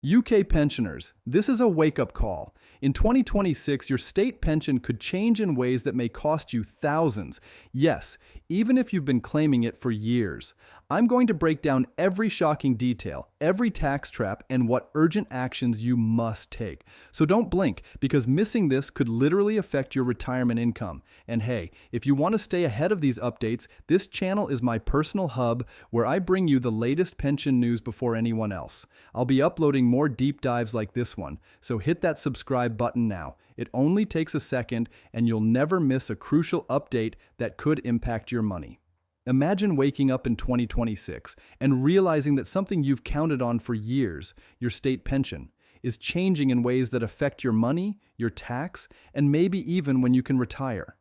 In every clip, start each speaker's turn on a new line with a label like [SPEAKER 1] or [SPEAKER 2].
[SPEAKER 1] UK pensioners, this is a wake-up call. In 2026, your state pension could change in ways that may cost you thousands. Yes, even if you've been claiming it for years. I'm going to break down every shocking detail, every tax trap, and what urgent actions you must take. So don't blink, because missing this could literally affect your retirement income. And hey, if you want to stay ahead of these updates, this channel is my personal hub where I bring you the latest pension news before anyone else. I'll be uploading more deep dives like this one, so hit that subscribe button now. It only takes a second, and you'll never miss a crucial update that could impact your money. Imagine waking up in 2026 and realizing that something you've counted on for years, your state pension, is changing in ways that affect your money, your tax, and maybe even when you can retire.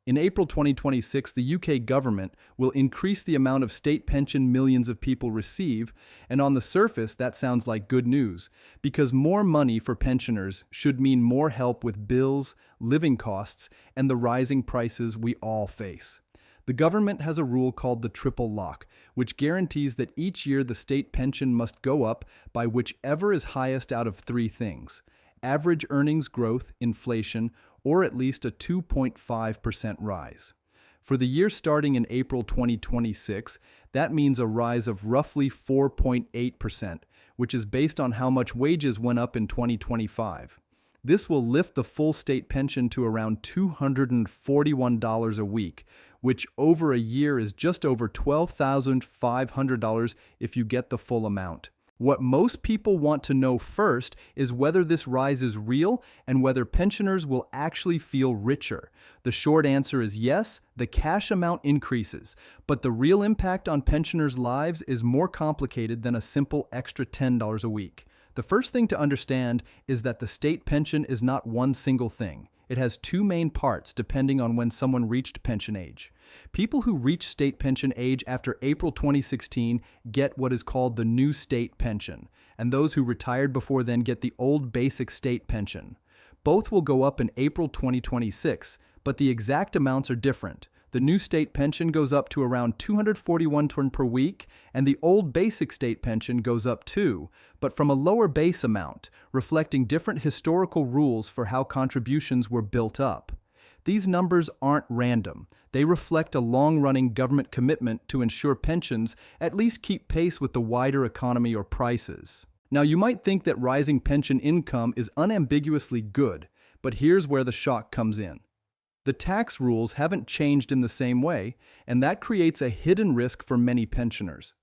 [SPEAKER 1] In April 2026, the UK government will increase the amount of state pension millions of people receive, and on the surface, that sounds like good news, because more money for pensioners should mean more help with bills, living costs, and the rising prices we all face. The government has a rule called the triple lock, which guarantees that each year the state pension must go up by whichever is highest out of three things: average earnings growth, inflation, or at least a 2.5% rise. For the year starting in April 2026, that means a rise of roughly 4.8%, which is based on how much wages went up in 2025. This will lift the full state pension to around $241 a week, which over a year is just over $12,500 if you get the full amount. What most people want to know first is whether this rise is real and whether pensioners will actually feel richer. The short answer is yes, the cash amount increases, but the real impact on pensioners' lives is more complicated than a simple extra $10 a week. The first thing to understand is that the state pension is not one single thing. It has two main parts depending on when someone reached pension age. People who reach state pension age after April 2016 get what is called the new state pension, and those who retired before then get the old basic state pension. Both will go up in April 2026, but the exact amounts are different. The new state pension goes up to around $241 per week, and the old basic state pension goes up too, but from a lower base amount, reflecting different historical rules for how contributions were built up. These numbers aren't random. They reflect a long-running government commitment to ensure pensions at least keep pace with the wider economy or prices. Now, you might think that rising pension income is unambiguously good, but here's where the shock comes in. The tax rules haven't changed in the same way, and that creates a hidden risk for many pensioners.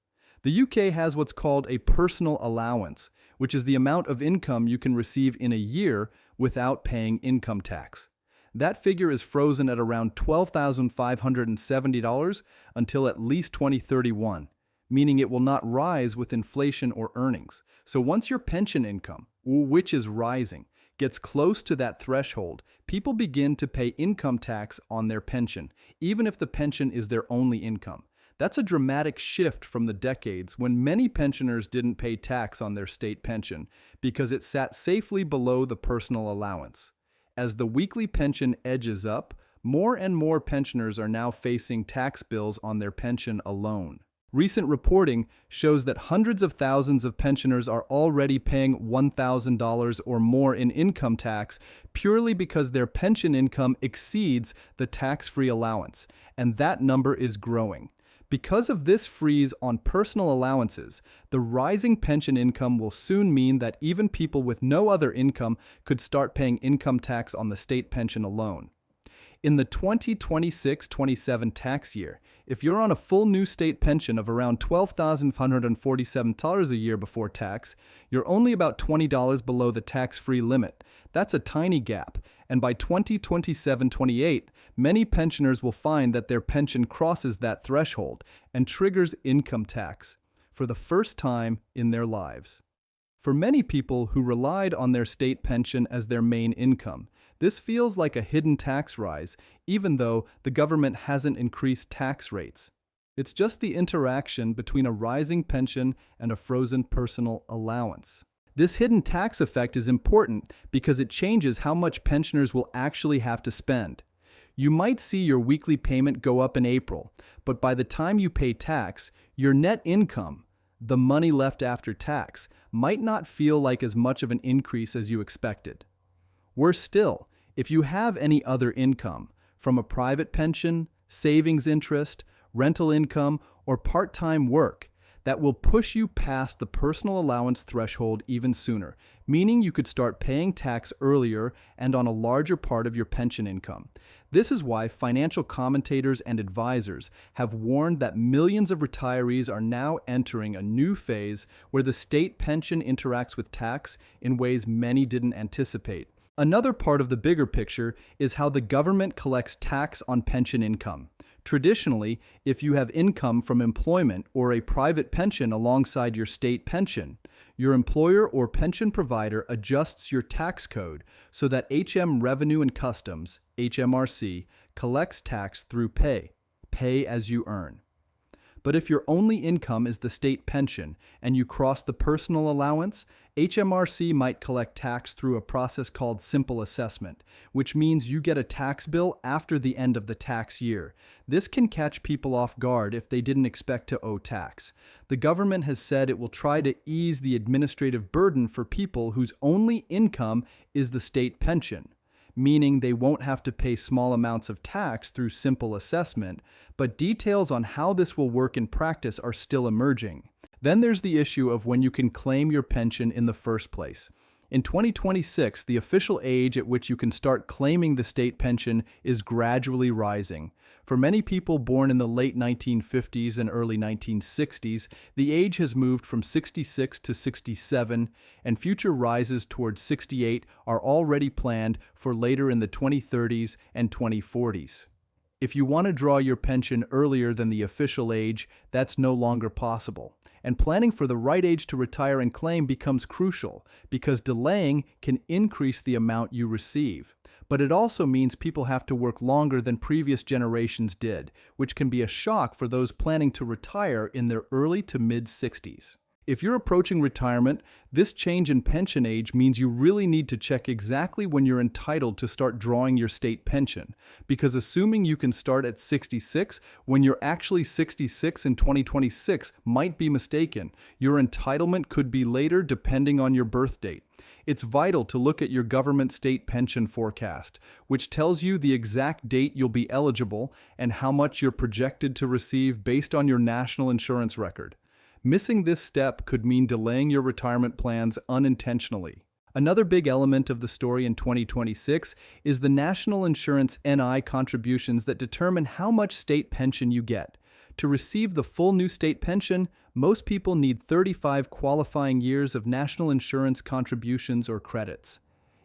[SPEAKER 1] The UK has what's called a personal allowance, which is the amount of income you can receive in a year without paying income tax. That figure is frozen at around $12,570 until at least 2031, meaning it will not rise with inflation or earnings. So once your pension income, which is rising, gets close to that threshold, people begin to pay income tax on their pension, even if the pension is their only income. That's a dramatic shift from the decades when many pensioners didn't pay tax on their state pension because it sat safely below the personal allowance. As the weekly pension edges up, more and more pensioners are now facing tax bills on their pension alone. Recent reporting shows that hundreds of thousands of pensioners are already paying $1,000 or more in income tax purely because their pension income exceeds the tax-free allowance, and that number is growing. Because of this freeze on personal allowances, the rising pension income will soon mean that even people with no other income could start paying income tax on the state pension alone. In the 2026-27 tax year, if you're on a full new state pension of around $12,547 a year before tax, you're only about $20 below the tax-free limit. That's a tiny gap, and by 2027-28, many pensioners will find that their pension crosses that threshold and triggers income tax for the first time in their lives. For many people who relied on their state pension as their main income, this feels like a hidden tax rise, even though the government hasn't increased tax rates. It's just the interaction between a rising pension and a frozen personal allowance. This hidden tax effect is important because it changes how much pensioners will actually have to spend. You might see your weekly payment go up in April, but by the time you pay tax, your net income, the money left after tax, might not feel like as much of an increase as you expected. Worse still, if you have any other income, from a private pension, savings interest, rental income, or part-time work, that will push you past the personal allowance threshold even sooner, meaning you could start paying tax earlier and on a larger part of your pension income. This is why financial commentators and advisors have warned that millions of retirees are now entering a new phase where the state pension interacts with tax in ways many didn't anticipate. Another part of the bigger picture is how the government collects tax on pension income. Traditionally, if you have income from employment or a private pension alongside your state pension, your employer or pension provider adjusts your tax code so that Revenue and Customs, HMRC, collects tax through pay as you earn. But if your only income is the state pension and you cross the personal allowance, HMRC might collect tax through a process called simple assessment, which means you get a tax bill after the end of the tax year. This can catch people off guard if they didn't expect to owe tax. The government has said it will try to ease the administrative burden for people whose only income is the state pension, meaning they won't have to pay small amounts of tax through simple assessment, but details on how this will work in practice are still emerging. Then there's the issue of when you can claim your pension in the first place. In 2026, the official age at which you can start claiming the state pension is gradually rising. For many people born in the late 1950s and early 1960s, the age has moved from 66 to 67, and future rises towards 68 are already planned for later in the 2030s and 2040s. If you want to draw your pension earlier than the official age, that's no longer possible. And planning for the right age to retire and claim becomes crucial because delaying can increase the amount you receive. But it also means people have to work longer than previous generations did, which can be a shock for those planning to retire in their early to mid-60s. If you're approaching retirement, this change in pension age means you really need to check exactly when you're entitled to start drawing your state pension, because assuming you can start at 66 when you're actually 66 in 2026 might be mistaken. Your entitlement could be later depending on your birth date. It's vital to look at your government state pension forecast, which tells you the exact date you'll be eligible and how much you're projected to receive based on your national insurance record. Missing this step could mean delaying your retirement plans unintentionally. Another big element of the story in 2026 is the national insurance NI contributions that determine how much state pension you get. To receive the full new state pension, most people need 35 qualifying years of national insurance contributions or credits.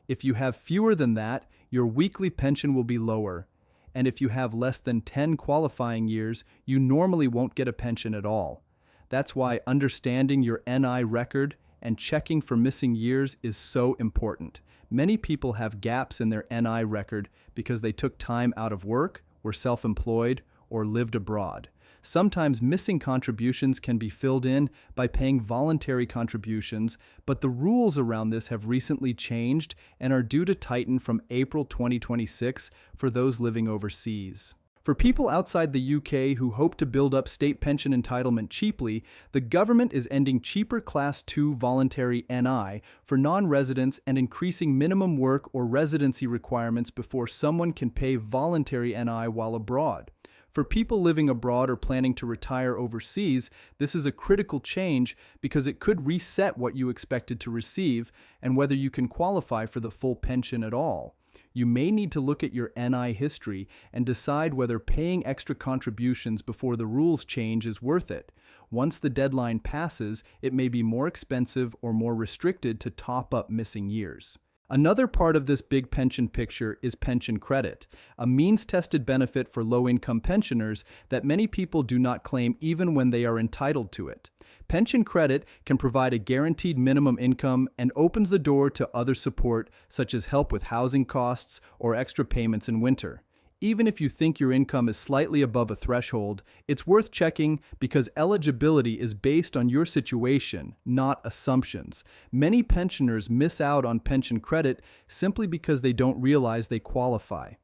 [SPEAKER 1] If you have fewer than that, your weekly pension will be lower. And if you have less than 10 qualifying years, you normally won't get a pension at all. That's why understanding your NI record and checking for missing years is so important. Many people have gaps in their NI record because they took time out of work, were self-employed, or lived abroad. Sometimes missing contributions can be filled in by paying voluntary contributions, but the rules around this have recently changed and are due to tighten from April 2026 for those living overseas. For people outside the UK who hope to build up state pension entitlement cheaply, the government is ending cheaper Class 2 voluntary NI for non-residents and increasing minimum work or residency requirements before someone can pay voluntary NI while abroad. For people living abroad or planning to retire overseas, this is a critical change because it could reset what you expected to receive and whether you can qualify for the full pension at all. You may need to look at your NI history and decide whether paying extra contributions before the rules change is worth it. Once the deadline passes, it may be more expensive or more restricted to top up missing years. Another part of this big pension picture is pension credit, a means-tested benefit for low-income pensioners that many people do not claim even when they are entitled to it. Pension credit can provide a guaranteed minimum income and opens the door to other support such as help with housing costs or extra payments in winter. Even if you think your income is slightly above a threshold, it's worth checking because eligibility is based on your situation, not assumptions. Many pensioners miss out on pension credit simply because they don't realize they qualify.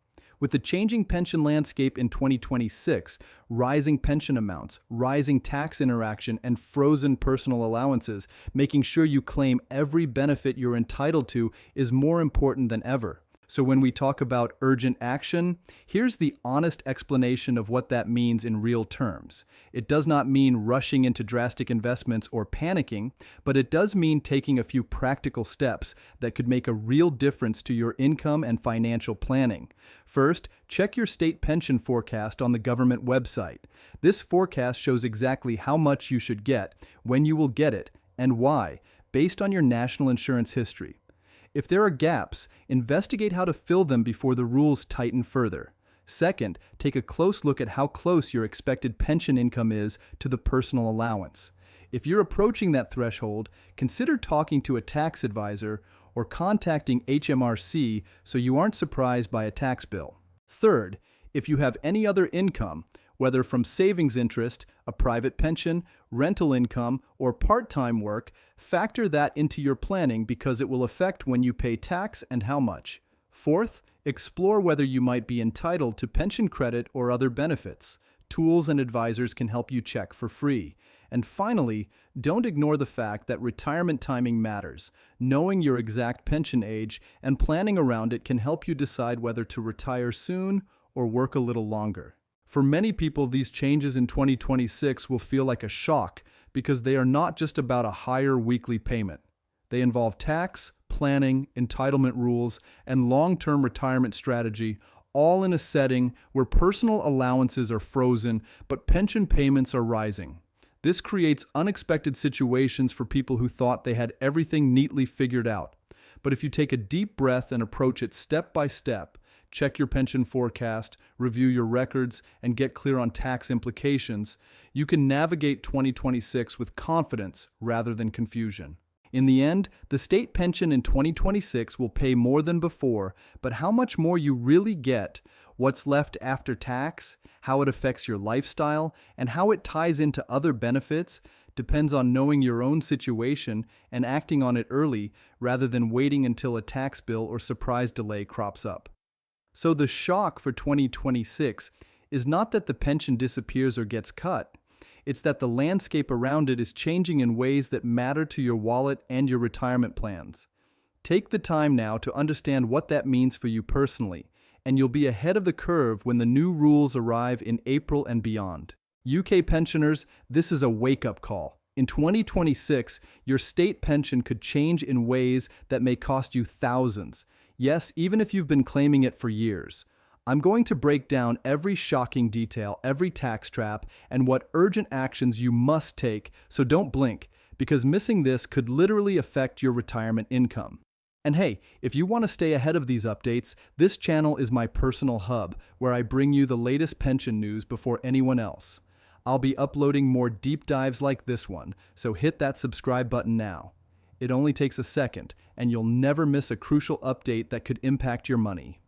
[SPEAKER 1] With the changing pension landscape in 2026, rising pension amounts, rising tax interaction, and frozen personal allowances, making sure you claim every benefit you're entitled to is more important than ever. So when we talk about urgent action, here's the honest explanation of what that means in real terms. It does not mean rushing into drastic investments or panicking, but it does mean taking a few practical steps that could make a real difference to your income and financial planning. First, check your state pension forecast on the government website. This forecast shows exactly how much you should get, when you will get it, and why, based on your national insurance history. If there are gaps, investigate how to fill them before the rules tighten further. Second, take a close look at how close your expected pension income is to the personal allowance. If you're approaching that threshold, consider talking to a tax advisor or contacting HMRC so you aren't surprised by a tax bill. Third, if you have any other income, whether from savings interest, a private pension, rental income, or part-time work, factor that into your planning because it will affect when you pay tax and how much. Fourth, explore whether you might be entitled to pension credit or other benefits. Tools and advisors can help you check for free. And finally, don't ignore the fact that retirement timing matters. Knowing your exact pension age and planning around it can help you decide whether to retire soon or work a little longer. For many people, these changes in 2026 will feel like a shock because they are not just about a higher weekly payment. They involve tax, planning, entitlement rules, and long-term retirement strategy, all in a setting where personal allowances are frozen but pension payments are rising. This creates unexpected situations for people who thought they had everything neatly figured out. But if you take a deep breath and approach it step by step, check your pension forecast, review your records, and get clear on tax implications, you can navigate 2026 with confidence rather than confusion. In the end, the state pension in 2026 will pay more than before, but how much more you really get, what's left after tax, how it affects your lifestyle, and how it ties into other benefits depends on knowing your own situation and acting on it early rather than waiting until a tax bill or surprise delay crops up. So the shock for 2026 is not that the pension disappears or gets cut. It's that the landscape around it is changing in ways that matter to your wallet and your retirement plans. Take the time now to understand what that means for you personally, and you'll be ahead of the curve when the new rules arrive in April and beyond. UK pensioners, this is a wake-up call. In 2026, your state pension could change in ways that may cost you thousands. Yes, even if you've been claiming it for years. I'm going to break down every shocking detail, every tax trap, and what urgent actions you must take, so don't blink, because missing this could literally affect your retirement income. And hey, if you want to stay ahead of these updates, this channel is my personal hub, where I bring you the latest pension news before anyone else. I'll be uploading more deep dives like this one, so hit that subscribe button now. It only takes a second, and you'll never miss a crucial update that could impact your money.